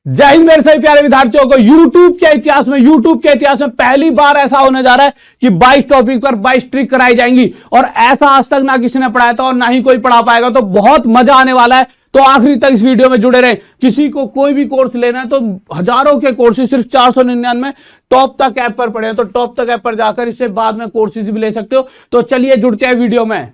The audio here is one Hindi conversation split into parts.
जय हिंद मेरे सभी प्यारे विद्यार्थियों को। YouTube के इतिहास में पहली बार ऐसा होने जा रहा है कि 22 टॉपिक पर 22 ट्रिक कराई जाएंगी और ऐसा आज तक ना किसी ने पढ़ाया था और ना ही कोई पढ़ा पाएगा। तो बहुत मजा आने वाला है, तो आखिरी तक इस वीडियो में जुड़े रहे। किसी को कोई भी कोर्स लेना है तो हजारों के कोर्सेज सिर्फ 499 टॉप तक ऐप पर पड़े हैं, तो टॉप तक ऐप पर जाकर इससे बाद में कोर्सेज भी ले सकते हो। तो चलिए जुड़ते हैं वीडियो में।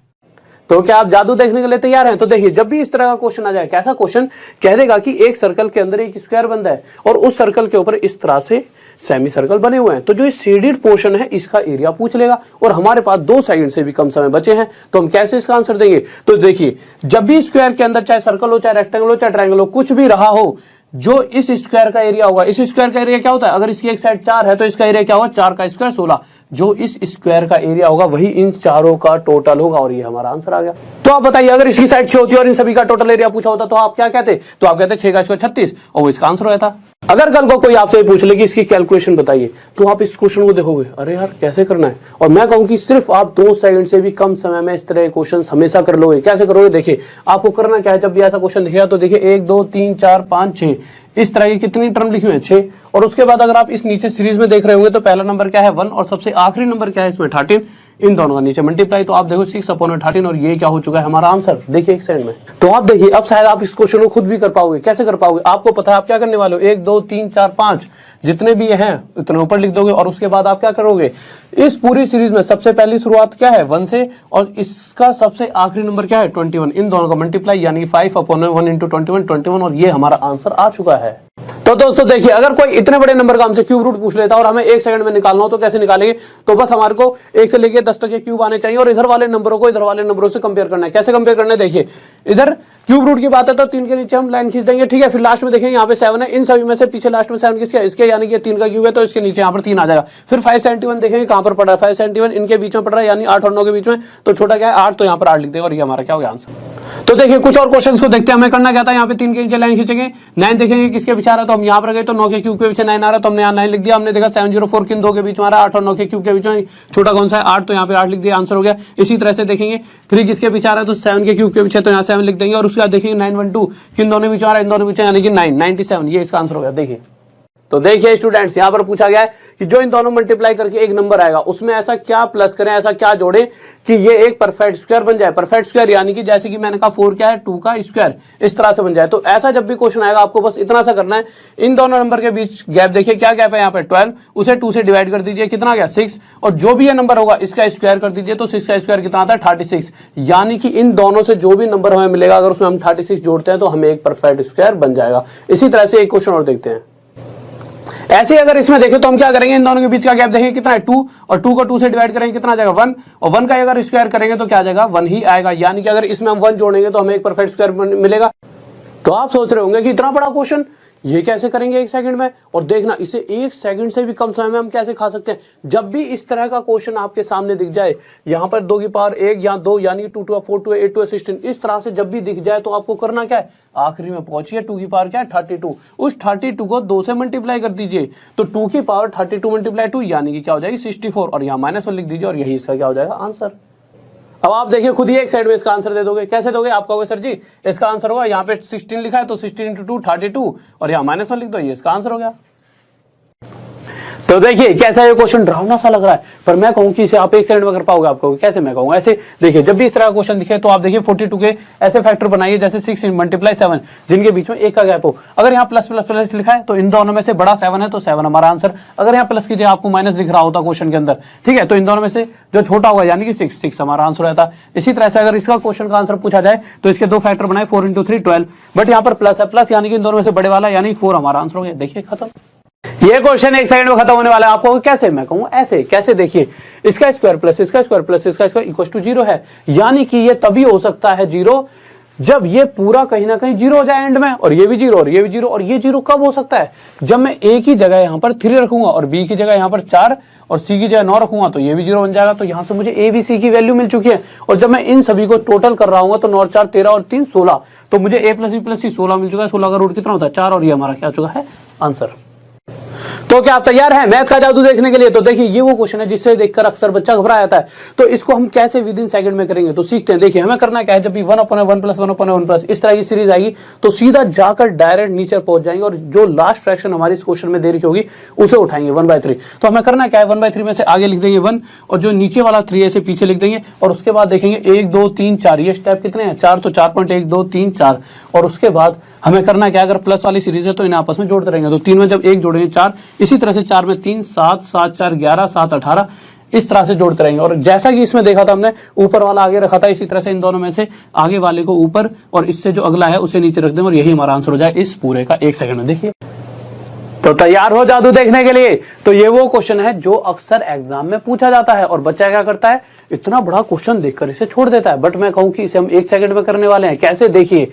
तो क्या आप जादू देखने के लिए तैयार हैं? तो देखिए, जब भी इस तरह का क्वेश्चन आ जाए, कैसा क्वेश्चन कह देगा कि एक सर्कल के अंदर एक स्क्वायर बनता है और उस सर्कल के ऊपर इस तरह से सेमी सर्कल बने हुए हैं, तो जो शेडेड पोर्शन है इसका एरिया पूछ लेगा और हमारे पास दो साइड से भी कम समय बचे हैं, तो हम कैसे इसका आंसर देंगे? तो देखिए, जब भी स्क्वायर के अंदर चाहे सर्कल हो, चाहे रेक्टेंगल हो, चाहे ट्रायंगल हो, कुछ भी रहा हो, जो इस स्क्वायर का एरिया होगा, इस स्क्वायर का एरिया क्या होता है? अगर इसकी एक साइड 4 है तो इसका एरिया क्या होगा? 4 का स्क्वायर 16। जो इस स्क्वायर का एरिया होगा वही इन चारों का टोटल होगा और ये हमारा आंसर आ गया। तो आप बताइए, अगर इसकी साइड 6 होती और इन सभी का टोटल एरिया पूछा होता तो आप क्या कहते? तो आप कहते 6 का स्क्वायर 36 और वो इसका आंसर होता था। अगर कल को कोई आपसे पूछ ले कि इसकी कैलकुलेशन बताइए, तो आप इस क्वेश्चन को देखोगे, अरे यार कैसे करना है, और मैं कहूं कि सिर्फ आप 2 सेकंड से भी कम समय में इस तरह के क्वेश्चन हमेशा कर लोगे। कैसे करोगे? देखिए, आपको करना क्या है, जब भी ऐसा क्वेश्चन दिखेगा तो देखिए 1 2 3 4 5 6 इस तरह की कितनी टर्म लिखी हुई है? 6। और उसके बाद अगर आप इस नीचे सीरीज में देख रहे होंगे तो पहला नंबर क्या है? 1 और सबसे आखिरी नंबर क्या है इसमें? 13। इन दोनों का नीचे मल्टीप्लाई, तो आप देखो 6/13 और ये क्या हो चुका है? हमारा आंसर। देखिए एक साइड में। तो आप देखिए, अब शायद आप इस क्वेश्चन को खुद भी कर पाओगे। कैसे कर पाओगे? आपको पता है आप क्या करने वाले हो। 1 2 3 4 5 जितने भी हैं उतने ऊपर लिख दोगे और उसके बाद आप क्या करोगे? इस पूरी सीरीज में सबसे पहली शुरुआत क्या है? 1 से, और इसका सबसे आखिरी नंबर क्या है? 21। इन दोनों का मल्टीप्लाई यानी 5/1 × 21 21, और ये हमारा आंसर आ चुका है। तो दोस्तों देखिए, अगर कोई इतने बड़े नंबर का हमसे क्यूब रूट पूछ लेता और हमें 1 सेकंड में निकालना हो तो कैसे निकालेंगे? तो बस हमारे को 1 से लेके 10 तक के क्यूब आने चाहिए और इधर वाले नंबरों को इधर वाले नंबरों से कंपेयर करना है। कैसे कंपेयर करना है? देखिए, इधर क्यूब रूट की बात है तो 3 के नीचे हम लाइन खींच देंगे, ठीक है। फिर लास्ट में देखेंगे यहाँ पे 7 है, इन सभी में से पीछे लास्ट में 7 किसका? इसके, यानी कि 3 का क्यूब है तो इसके नीचे यहाँ पर 3 आ जाएगा। फिर 571 देखेंगे कहां पर पड़ा है? 571 इनके बीच में पड़ रहा है, यानी 8 और 9 के बीच में, तो छोटा क्या है? 8, तो यहाँ पर 8 लिख देगा और ये हमारा क्या हो गया? आंसर। तो देखिए, कुछ और क्वेश्चंस को देखते हैं। हमें करना क्या था? यहाँ पे 3 के नीचे लाइन खींचेंगे, 9 देखेंगे किसके पीछे आ रहा है तो हम यहाँ पर गए, तो 9 के क्यूब के पीछे 9 आ रहा है तो हमने यहाँ 9 लिख दिया। हमने देखा 704 किन दो के बीच में आ रहा है? 8 और 9 के क्यूब के बीच में छोटा कौन सा है? 8, तो यहाँ पे 8 लिख दिया, आंसर हो गया। इसी तरह से देखेंगे 3 किसके पीछे आ रहा है तो 7 के क्यूब के पीछे, तो यहाँ 7 लिख देंगे और उसके बाद देखेंगे 912 किन दोनों बीच आ रहा है? इन दोनों बीच, यानी कि 997, ये इसका आंसर हो गया। देखिए, तो देखिए स्टूडेंट्स, यहां पर पूछा गया है कि जो इन दोनों मल्टीप्लाई करके एक नंबर आएगा उसमें ऐसा क्या प्लस करें, ऐसा क्या जोड़ें कि ये एक परफेक्ट स्क्वायर बन जाए। परफेक्ट स्क्वायर यानी कि जैसे कि मैंने कहा 4 क्या है? 2 का स्क्वायर, इस तरह से बन जाए। तो ऐसा जब भी क्वेश्चन आएगा आपको बस इतना सा करना है, इन दोनों नंबर के बीच गैप देखिए, क्या गैप है यहाँ पे? 12, उसे 2 से डिवाइड कर दीजिए, कितना गया? 6, और जो भी ये नंबर होगा इसका स्क्वायर कर दीजिए, तो 6 का स्क्वायर कितना आता है? 36। यानी कि इन दोनों से जो भी नंबर हमें मिलेगा, अगर उसमें हम 36 जोड़ते हैं तो हमें एक परफेक्ट स्क्वायर बन जाएगा। इसी तरह से एक क्वेश्चन और देखते हैं। ऐसे अगर इसमें देखें तो हम क्या करेंगे? इन दोनों के बीच का गैप देखेंगे कितना है? 2, और 2 को 2 से डिवाइड करेंगे, कितना आ जाएगा? 1, और 1 का अगर स्क्वायर करेंगे तो क्या आ जाएगा? 1 ही आएगा। यानी कि अगर इसमें हम 1 जोड़ेंगे तो हमें एक परफेक्ट स्क्वायर मिलेगा। तो आप सोच रहे होंगे कि इतना बड़ा क्वेश्चन ये कैसे करेंगे 1 सेकंड में? और देखना, इसे 1 सेकंड से भी कम समय में हम कैसे खा सकते हैं। जब भी इस तरह का क्वेश्चन आपके सामने दिख जाए, यहाँ पर 2 की पावर 1 या 2, यानी 2 2 4 2 8 2 16, इस तरह से जब भी दिख जाए तो आपको करना क्या है? आखिरी में पहुंचिए, 2 की पावर क्या है? 32। उस 32 को 2 से मल्टीप्लाई कर दीजिए, तो 2 की पावर 32 × 2 यानी कि क्या हो जाएगी? 64, और यहाँ -1 लिख दीजिए और यही इसका क्या हो जाएगा? आंसर। अब आप देखिए, खुद ही एक साइड में इसका आंसर दे दोगे। कैसे दोगे? आप कहोगे सर जी इसका आंसर होगा, यहाँ पे 16 लिखा है तो 16 × 2 32, और यहाँ -1 लिख दो, ये इसका आंसर हो गया। तो देखिए कैसा ये क्वेश्चन डरावना सा लग रहा है, पर मैं कहूं कि इसे आप 1 सेकंड में कर पाओगे। आप कहोगे कैसे? मैं कहूंगा ऐसे। देखिए, जब भी इस तरह का क्वेश्चन दिखे तो आप देखिए 42 के ऐसे फैक्टर बनाइए जैसे 6 × 7 जिनके बीच में 1 का गैप हो। अगर यहाँ प्लस प्लस प्लस लिखा है तो इन दोनों में से बड़ा 7 है तो 7 हमारा आंसर। अगर यहाँ प्लस कीजिए, आपको माइनस दिख रहा होता क्वेश्चन के अंदर, ठीक है, तो इन दोनों में से जो छोटा होगा यानी कि 6 हमारा आंसर रहता। इसी तरह से अगर इसका क्वेश्चन का आंसर पूछा जाए तो इसके 2 फैक्टर बनाए, 4 × 3 12, बट यहाँ पर प्लस है, प्लस यानी कि इन दोनों में से बड़े वाला यानी 4 हमारा आंसर हो गया। देखिए खत्म। ये क्वेश्चन 1 सेकंड में खत्म होने वाला है। आपको कैसे? मैं कहूँ ऐसे। कैसे? देखिए, इसका स्क्वायर प्लस इसका स्क्वायर प्लस इसका स्क्वायर इक्वल टू 0 है, यानी कि ये तभी हो सकता है 0 जब ये पूरा कहीं ना कहीं 0 हो जाए एंड में, और ये भी 0 और ये भी 0। और ये 0 कब हो सकता है? जब मैं ए की जगह यहाँ पर 3 रखूंगा और बी की जगह यहाँ पर 4 और सी की जगह 9 रखूंगा, तो ये भी 0 बन जाएगा। तो यहाँ से मुझे ए बी सी की वैल्यू मिल चुकी है, और जब मैं इन सभी को टोटल कर रहा हूँ तो 9 और 4 13 और 3 16, तो मुझे ए प्लस बी प्लस सी 16 मिल चुका है। 16 का रूट कितना होता है? 4, और ये हमारा क्या चुका है? आंसर। तो क्या आप तैयार हैं मैथ का जादू देखने के लिए? तो देखिए ये वो क्वेश्चन है जिससे देखकर अक्सर बच्चा घबरा जाता है। तो इसको हम कैसे विद इन सेकंड में करेंगे तो सीखते हैं। देखिए हमें करना क्या है, जब भी 1/1 + 1/1 प्लस इस तरह की सीरीज आएगी तो सीधा जाकर डायरेक्ट नीचे पहुंच जाएंगे और जो लास्ट फ्रैक्शन हमारी इस क्वेश्चन में दे रखी होगी उसे उठाएंगे 1/3। तो हमें करना क्या है, 1/3 में से आगे लिख देंगे 1 और जो नीचे वाला 3 ऐसे पीछे लिख देंगे और उसके बाद देखेंगे 1 2 3 4 ये स्टेप कितने हैं 4, तो 4.1 2 3 4 और उसके बाद हमें करना क्या, अगर प्लस वाली सीरीज है तो इन्हें आपस में जोड़ते रहेंगे। तो 3 में जब 1 जोड़ेंगे 4, इसी तरह से 4 में 3 7 7 4 11 7 18 इस तरह से जोड़ते रहेंगे। और जैसा कि इसमें देखा था हमने ऊपर वाला आगे रखा था, इसी तरह से इन दोनों में से आगे वाले को ऊपर और इससे जो अगला है उसे नीचे रख दें और यही हमारा आंसर हो जाए इस पूरे का 1 सेकंड में। देखिए तो तैयार हो जादू देखने के लिए? तो ये वो क्वेश्चन है जो अक्सर एग्जाम में पूछा जाता है और बच्चा क्या करता है, इतना बड़ा क्वेश्चन देखकर इसे छोड़ देता है। बट मैं कहूं कि इसे हम 1 सेकंड में करने वाले हैं। कैसे, देखिए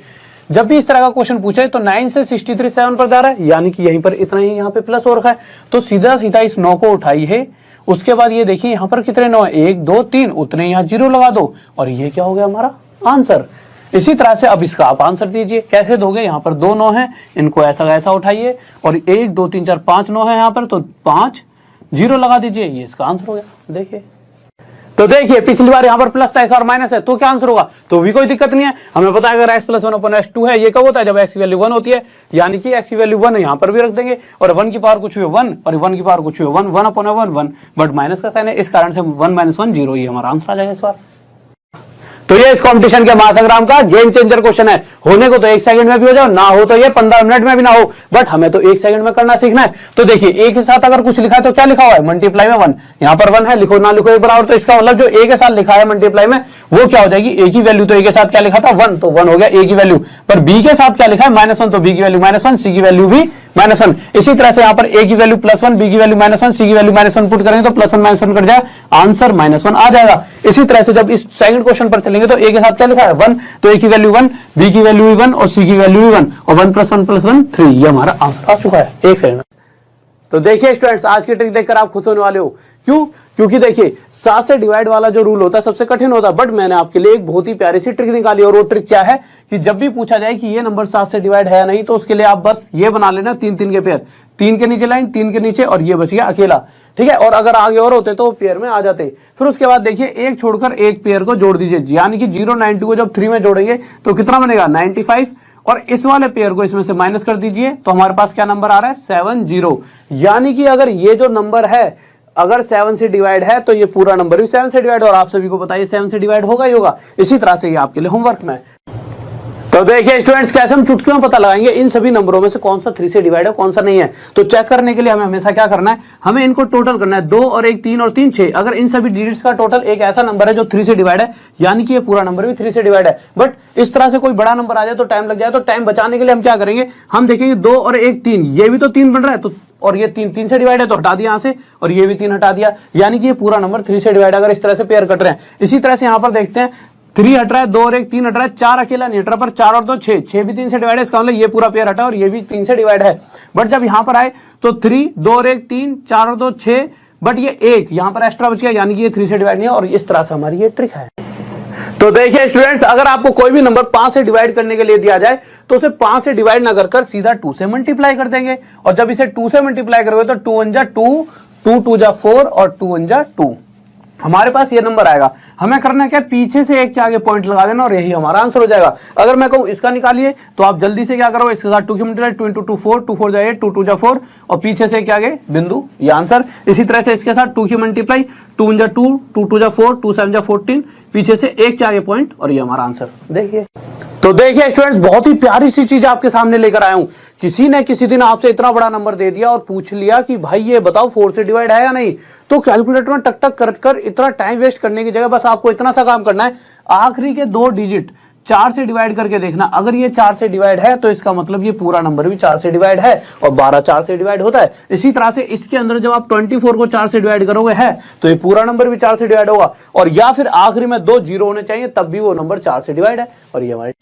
जब भी इस तरह का क्वेश्चन पूछे तो 9 से 63 7 पर जा रहा है, यानी कि यहीं पर इतना ही यहाँ पे प्लस हो रखा है, तो सीधा सीधा इस 9 को उठाई है। उसके बाद ये देखिए यहाँ पर कितने 9 है, 1 2 3, उतने यहाँ 0 लगा दो और ये क्या हो गया हमारा आंसर। इसी तरह से अब इसका आप आंसर दीजिए। कैसे दोगे, यहाँ पर 2 9 है, इनको ऐसा ऐसा उठाइए और 1 2 3 4 5 9 है यहाँ पर, तो 5 0 लगा दीजिए, ये इसका आंसर हो गया। देखिए तो देखिए पिछली बार यहाँ पर प्लस था, इस बार माइनस है, तो क्या आंसर होगा? तो भी कोई दिक्कत नहीं है, हमें पता है अगर x + 1/x2 है, ये कब होता है जब x की वैल्यू 1 होती है, यानी कि x की वैल्यू 1 यहाँ पर भी रख देंगे और 1 की पावर कुछ हुई 1 और 1 की पावर कुछ हुई 1 1/1 1, बट माइनस का साइन है, इस कारण से 1 - 1 0, ये हमारा आंसर आ जाएगा इस बार। तो ये इस कंपटीशन के महासंग्राम का गेम चेंजर क्वेश्चन है। होने को तो 1 सेकंड में भी हो जाओ, ना हो तो ये 15 मिनट में भी ना हो, बट हमें तो 1 सेकंड में करना सीखना है। तो देखिए एक के साथ अगर कुछ लिखा है तो क्या लिखा हुआ है, मल्टीप्लाई में 1, यहाँ पर 1 है, लिखो ना लिखो एक बराबर, तो इसका मतलब जो ए के साथ लिखा है मल्टीप्लाई में वो क्या हो जाएगी, ए की वैल्यू। तो ए के साथ क्या लिखा था 1, तो 1 हो गया ए की वैल्यू, पर बी के साथ क्या लिखा है -1, तो बी की वैल्यू -1, सी की वैल्यू भी -1। इसी तरह से यहाँ पर ए की वैल्यू +1, बी की वैल्यू -1, सी की वैल्यू -1 पुट करेंगे तो +1 - 1 कट जाए, आंसर -1 आ जाएगा। इसी तरह से जब इस सेकंड क्वेश्चन पर चलेंगे तो ए के साथ क्या लिखा है 1, तो ए की वैल्यू 1, बी की वैल्यू 1 और सी की वैल्यू 1 और 1 + 1 + 1 3, ये हमारा आंसर आ चुका है 1 सेकंड। तो देखिए स्टूडेंट्स आज की ट्रिक देखकर आप खुश होने वाले हो। क्यों? क्योंकि देखिए 7 से डिवाइड वाला जो रूल होता है सबसे कठिन होता है, बट मैंने आपके लिए एक बहुत ही प्यारी सी ट्रिक निकाली और वो ट्रिक क्या है कि जब भी पूछा जाए कि ये नंबर 7 से डिवाइड है या नहीं, तो उसके लिए आप बस ये बना लेना 3 के पेयर, 3 के नीचे लाइन, 3 के नीचे और ये बच गया अकेला, ठीक है। और अगर आगे और होते तो पेयर में आ जाते। फिर उसके बाद देखिए एक छोड़कर एक पेयर को जोड़ दीजिए, यानी कि 0 92 को जब 3 में जोड़ेंगे तो कितना बनेगा 95 और इस वाले पेयर को इसमें से माइनस कर दीजिए तो हमारे पास क्या नंबर आ रहा है 70। यानी कि अगर ये जो नंबर है अगर 7 से डिवाइड है तो ये पूरा नंबर भी 7 से डिवाइड, और आप सभी को पता है 7 से डिवाइड होगा ही होगा। इसी तरह से ये आपके लिए होमवर्क में। तो देखिए स्टूडेंट्स कैसे हम चुटकियों में पता लगाएंगे इन सभी नंबरों में से कौन सा 3 से डिवाइड है कौन सा नहीं है। तो चेक करने के लिए हमें हमेशा क्या करना है, हमें इनको टोटल करना है, 2 और 1 3 और 3 6। अगर इन सभी डिजिट्स का टोटल एक ऐसा नंबर है जो 3 से डिवाइड है, यानी कि ये पूरा नंबर भी 3 से डिवाइड है। बट इस तरह से कोई बड़ा नंबर आ जाए तो टाइम लग जाए, तो टाइम बचाने के लिए हम क्या करेंगे, हम देखेंगे 2 और 1 3, ये भी तो 3 बन रहा है, तो और ये 3 से डिवाइड है तो हटा दिया यहाँ से, और ये भी 3 हटा दिया, यानी कि ये पूरा नंबर 3 से डिवाइड। अगर इस तरह से पेयर कट रहे हैं, इसी तरह से यहाँ पर देखते हैं 3 हट रहा है, 2 और 1 3 हट रहा है, 4 अकेला नहीं हट रहा, पर 4 और 2 6, 6 भी 3 से डिवाइड है, इसका मतलब ये पूरा पेयर हटा और ये भी 3 से डिवाइड है। बट जब यहाँ पर आए तो 3 2 और 1 3 4 और 2 6, बट ये 1 यहाँ पर एक्स्ट्रा बच गया, यानी कि ये 3 से डिवाइड नहीं है, और इस तरह से हमारी ये ट्रिक है। तो देखिए स्टूडेंट्स अगर आपको कोई भी नंबर 5 से डिवाइड करने के लिए दिया जाए तो उसे 5 से डिवाइड ना कर सीधा 2 से मल्टीप्लाई कर देंगे, और जब इसे 2 से मल्टीप्लाई करोगे तो 2 1 जा 2, 2 2 जा 4 और 2 1 जा 2, हमारे पास ये नंबर आएगा। हमें करना क्या, पीछे से एक के आगे पॉइंट लगा देना और यही हमारा आंसर हो जाएगा। अगर मैं कहूं इसका निकालिए तो आप जल्दी से क्या करो, इसके साथ 2 की मल्टीप्लाई 2 × 2 4, 2 4 जा 8, 2 2 जा 4 और पीछे से क्या आगे बिंदु, ये आंसर। इसी तरह से इसके साथ 2 की मल्टीप्लाई 2 1 जा 2, 2 2 जा 4, 2 7 जा 14, पीछे से एक के आगे पॉइंट और ये हमारा आंसर। देखिए तो देखिए स्टूडेंट्स बहुत ही प्यारी सी चीज आपके सामने लेकर आया हूं। किसी ने किसी दिन आपसे इतना बड़ा नंबर दे दिया और पूछ लिया कि भाई ये बताओ 4 से डिवाइड है या नहीं, तो कैलकुलेटर में टक टक कर इतना टाइम वेस्ट करने की जगह बस आपको इतना सा काम करना है, आखिरी के 2 डिजिट 4 से डिवाइड करके देखना। अगर ये 4 से डिवाइड है तो इसका मतलब ये पूरा नंबर भी 4 से डिवाइड है, और 12 4 से डिवाइड होता है। इसी तरह से इसके अंदर जब आप 24 को 4 से डिवाइड करोगे है तो ये पूरा नंबर भी 4 से डिवाइड होगा, और या फिर आखिरी में 2 जीरो होने चाहिए तब भी वो नंबर 4 से डिवाइड है, और ये हमारी।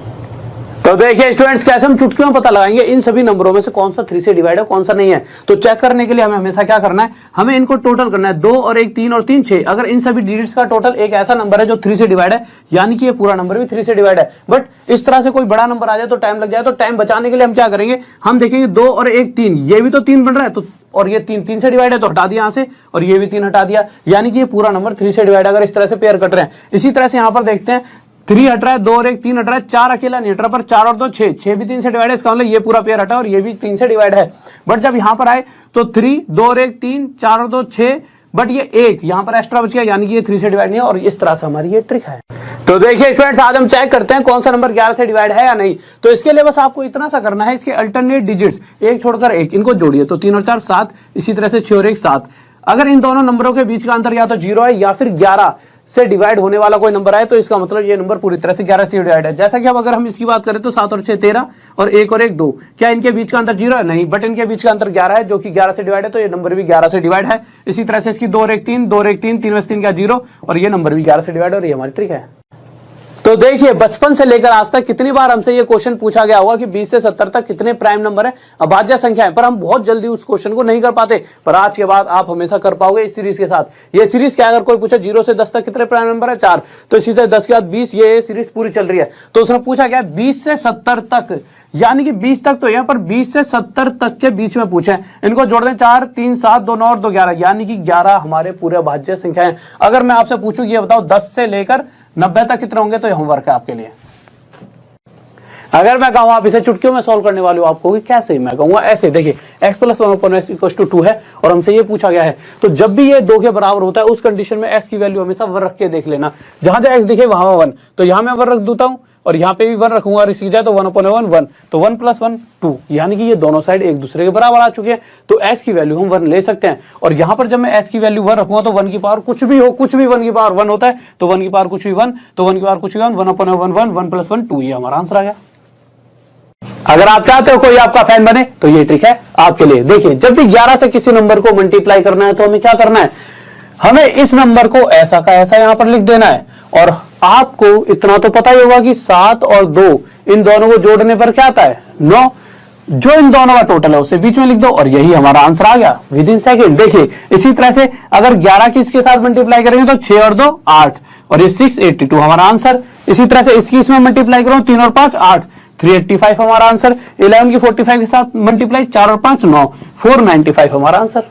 तो देखिए स्टूडेंट्स, कैसे हम चुटकियों में पता लगाएंगे इन सभी नंबरों में से कौन सा 3 से डिवाइड है कौन सा नहीं है। तो चेक करने के लिए हमें हमेशा क्या करना है, हमें इनको टोटल करना है। 2 और 1 3 और 3 6। अगर इन सभी डिजिट्स का टोटल एक ऐसा नंबर है जो 3 से डिवाइड है, यानी कि ये पूरा नंबर भी 3 से डिवाइड है। बट इस तरह से कोई बड़ा नंबर आ जाए तो टाइम लग जाए, तो टाइम बचाने के लिए हम क्या करेंगे, हम देखेंगे 2 और 1 3, ये भी तो 3 बन रहा है, तो और ये 3 से डिवाइड है तो हटा दिया यहां से, और ये भी 3 हटा दिया, यानी कि ये पूरा नंबर 3 से डिवाइड। अगर इस तरह से पेयर कट रहे हैं, इसी तरह से यहां पर देखते हैं 3 हट रहा है, 2 और 1 3 हट रहा है, 4 अकेला नहीं हट रहा, पर 4 और 2 6, 6 भी 3 से डिवाइड है, इसका मतलब ये पूरा पेयर हटा और ये भी 3 से डिवाइड है। बट जब यहां पर आए तो 3 2 और 1 3 4 और 2 6, बट ये 1 यहां पर एक्स्ट्रा बच गया, यानी कि ये 3 से डिवाइड नहीं है, और इस तरह से हमारी ये ट्रिक है। तो देखिए स्टूडेंट्स, आज हम चेक करते हैं कौन सा नंबर 11 से डिवाइड है या नहीं। तो इसके लिए बस आपको इतना सा करना है, इसके अल्टरनेट डिजिट्स एक छोड़कर एक, इनको जोड़िए, तो 3 और 4 7, इसी तरह से 6 और 1 7। अगर इन दोनों नंबरों के बीच का अंतर या तो 0 है या फिर 11 से डिवाइड होने वाला कोई नंबर है, तो इसका मतलब ये नंबर पूरी तरह से 11 से डिवाइड है। जैसा कि अब अगर हम इसकी बात करें तो 7 और 6 13 और 1 और 1 2, क्या इनके बीच का अंतर 0 है? नहीं, बट इनके बीच का अंतर 11 है, जो कि 11 से डिवाइड है, तो ये नंबर भी 11 से डिवाइड है। इसी तरह से इसकी 2 और 1 3 2 और 1 3 3 में से 3 क्या 0, और ये नंबर भी 11 से डिवाइड, और ये हमारी ट्रिक है। तो देखिए बचपन से लेकर आज तक कितनी बार हमसे ये क्वेश्चन पूछा गया होगा कि 20 से 70 तक कितने प्राइम नंबर है, अभाज्य संख्या है, पर हम बहुत जल्दी उस क्वेश्चन को नहीं कर पाते। पर आज के बाद आप हमेशा कर पाओगे इस सीरीज के साथ। ये सीरीज क्या, अगर कोई पूछे 0 से 10 तक कितने प्राइम नंबर है 4, तो इसी से 10 के बाद 20, ये सीरीज पूरी चल रही है। तो उसने पूछा क्या 20 से 70 तक, यानी कि 20 तक तो यहाँ पर 20 से 70 तक के बीच में पूछे। इनको जोड़ दें 4 3 7 2 9 और 2 11, यानी कि 11 हमारे पूरे अभाज्य संख्या है। अगर मैं आपसे पूछूं ये बताओ 10 से लेकर 90 तक कितने होंगे, तो ये होमवर्क है आपके लिए। अगर मैं कहूं आप इसे चुटकियों में सॉल्व करने वाले हो, आप कहोगे कैसे? मैं कहूंगा ऐसे, देखिए x + 1/s = 2 है और हमसे ये पूछा गया है, तो जब भी ये 2 के बराबर होता है उस कंडीशन में x की वैल्यू हमेशा 1 रख के देख लेना। जहां जहां x दिखे वहां 1, तो यहां मैं 1 रख देता हूं और यहाँ पे भी 1 रखूंगा, और इसी जाए तो 1/1 1, तो 1 + 1 2, यानी कि ये दोनों साइड एक दूसरे के बराबर आ चुके हैं, तो s की वैल्यू हम 1 ले सकते हैं। और यहाँ पर जब मैं s की वैल्यू 1 रखूंगा तो 1 की पावर कुछ भी हो, कुछ भी 1 की पावर 1 होता है, तो 1 की पावर कुछ भी 1, तो 1 की पावर कुछ भी 1, 1/1 1, 1 + 1 2, ये हमारा आंसर आ गया। अगर आप चाहते हो कोई आपका फैन बने तो ये ट्रिक है आपके लिए। देखिए जब भी 11 से किसी नंबर को मल्टीप्लाई करना है तो हमें क्या करना है, हमें इस नंबर को ऐसा का ऐसा यहां पर लिख देना है, और आपको इतना तो पता ही होगा कि 7 और 2 इन दोनों को जोड़ने पर क्या आता है 9, जो इन दोनों का टोटल है उसे बीच में लिख दो, और यही हमारा आंसर आ गया विदिन सेकंड। देखिए इसी तरह से अगर 11 की इसके साथ मल्टीप्लाई करेंगे तो 6 और 2 8, और ये 682 हमारा आंसर। इसी तरह से इसकी इसमें मल्टीप्लाई करो 3 और 5 8, 385 हमारा आंसर। 11 की 45 के साथ मल्टीप्लाई 4 और 5 9, 495 हमारा आंसर।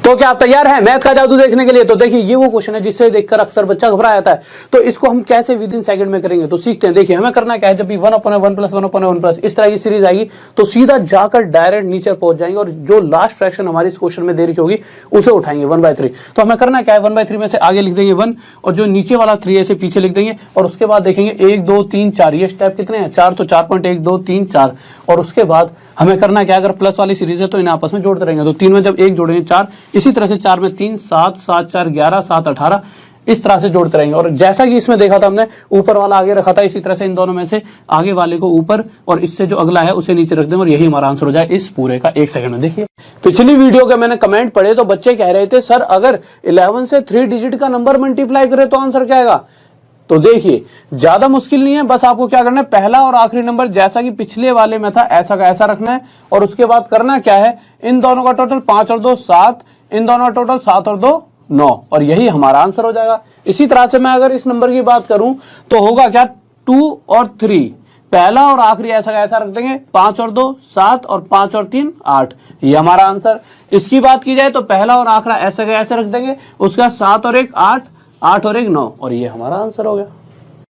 तो क्या आप तैयार हैं मैथ का जादू देखने के लिए? तो देखिए ये वो क्वेश्चन है जिससे देखकर अक्सर बच्चा घबरा जाता है, तो इसको हम कैसे विदिन सेकंड में करेंगे तो सीखते हैं। देखिए हमें करना क्या है, जब भी 1/1 + 1/1 इस तरह की सीरीज आएगी तो सीधा जाकर डायरेक्ट नीचे पहुंच जाएंगे, और जो लास्ट फ्रैक्शन हमारी इस क्वेश्चन में दे रखी होगी उसे उठाएंगे 1/3। तो हमें करना क्या है, 1/3 में से आगे लिख देंगे 1, और जो नीचे वाला 3 है इसे पीछे लिख देंगे, और उसके बाद देखेंगे 1 2 3 4, ये स्टेप कितने हैं 4, तो 4.1 2 3 4, और उसके बाद हमें करना क्या, अगर प्लस वाली सीरीज है तो इन्हें आपस में जोड़ते रहेंगे, तो 3 में जब 1 जोड़ेंगे 4, इसी तरह से 4 में 3 7 7 4 11 7 18, इस तरह से जोड़ते रहेंगे। और जैसा कि इसमें देखा था हमने ऊपर वाला आगे रखा था, इसी तरह से इन दोनों में से आगे वाले को ऊपर और इससे जो अगला है उसे नीचे रख देंगे, और यही हमारा आंसर हो जाए इस पूरे का 1 सेकंड में। देखिए पिछली वीडियो के मैंने कमेंट पढ़े तो बच्चे कह रहे थे सर अगर 11 से 3 डिजिट का नंबर मल्टीप्लाई करे तो आंसर क्या आएगा। तो देखिए ज्यादा मुश्किल नहीं है, बस आपको क्या करना है, पहला और आखिरी नंबर जैसा कि पिछले वाले में था ऐसा का ऐसा रखना है, और उसके बाद करना क्या है, इन दोनों का टोटल 5 और 2 7, इन दोनों का टोटल 7 और 2 9, और यही हमारा आंसर हो जाएगा। इसी तरह से मैं अगर इस नंबर की बात करूं तो होगा क्या 2 और 3, पहला और आखिरी ऐसा का ऐसा रख देंगे, 5 और 2 7, और 5 और 3 8, ये हमारा आंसर। इसकी बात की जाए तो पहला और आखिरा ऐसा का ऐसे रख देंगे, उसका 7 और 1 8, 8 और 1 9, और ये हमारा आंसर हो गया।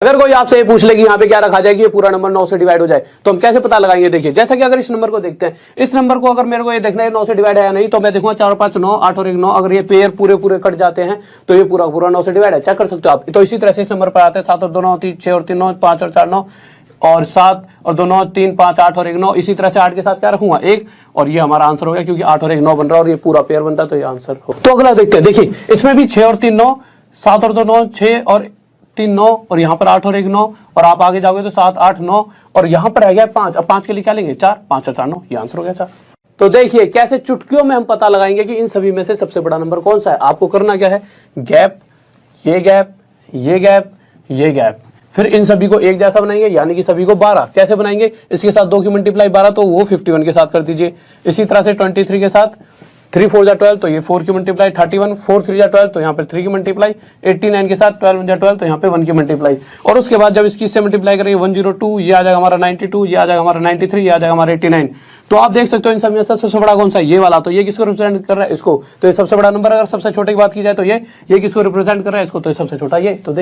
अगर कोई आपसे ये पूछ ले कि यहाँ पे क्या रखा जाए कि ये पूरा नंबर 9 से डिवाइड हो जाए, तो हम कैसे पता लगाएंगे? देखिए जैसा कि अगर इस नंबर को देखते हैं, इस नंबर को अगर मेरे को ये देखना है 9 से डिवाइड है या नहीं, तो मैं देखूंगा 4 और 5 9, 8 और 1 9, अगर ये पेयर पूरे पूरे कट जाते हैं तो ये पूरा पूरा 9 से डिवाइड है, चेक कर सकते हो आप। तो इसी तरह से इस नंबर पर आते हैं 7 और 2 9 3 6 और 3 9 5 और 4 9, और 7 और 2 9 3 5 8 और 1 9, इसी तरह से 8 के साथ क्या रखूंगा 1, और ये हमारा आंसर हो गया, क्योंकि 8 और 1 9 बन रहा है और ये पूरा पेयर बनता है, तो ये आंसर हो। तो अगला देखते हैं, देखिए इसमें भी 6 और 3 9, 7 और 2 9 6 और 3 9, और यहाँ पर 8 और 1 9, और आप आगे जाओगे तो 7 8 9, और यहाँ पर रह गया 5, अब 5 के लिए क्या लेंगे 4, 5 और 4 9, ये आंसर हो गया 4। तो देखिए कैसे चुटकियों में हम पता लगाएंगे कि इन सभी में से सबसे बड़ा नंबर कौन सा है। आपको करना क्या है, गैप, ये गैप, ये गैप, ये गैप, फिर इन सभी को एक जैसा बनाएंगे, यानी कि सभी को 12। कैसे बनाएंगे, इसके साथ 2 की मल्टीप्लाई 12 तो वो 51 के साथ कर दीजिए। इसी तरह से 23 के साथ 3 4 जा 12 तो ये 4 की मल्टीप्लाई, 31 4 3 जा 12 तो यहाँ पे 3 की मल्टीप्लाई, 89 के साथ 12 जा 12 तो यहाँ पे 1 की मल्टीप्लाई। और उसके बाद जब इसकी इससे मल्टीप्लाई करेंगे 102, ये आ जाएगा हमारा 92, ये आ जाएगा हमारा 93, ये आ जाएगा हमारा 89। तो आप देख सकते हो इन सब में सबसे बड़ा कौन सा है, ये वाला। तो ये किसको रिप्रेजेंट कर रहा है, इसको। तो ये सबसे बड़ा नंबर। अगर सबसे छोटे की बात की जाए तो ये किसको रिप्रेजेंट कर रहा है, इसको। तो ये सबसे छोटा ये। तो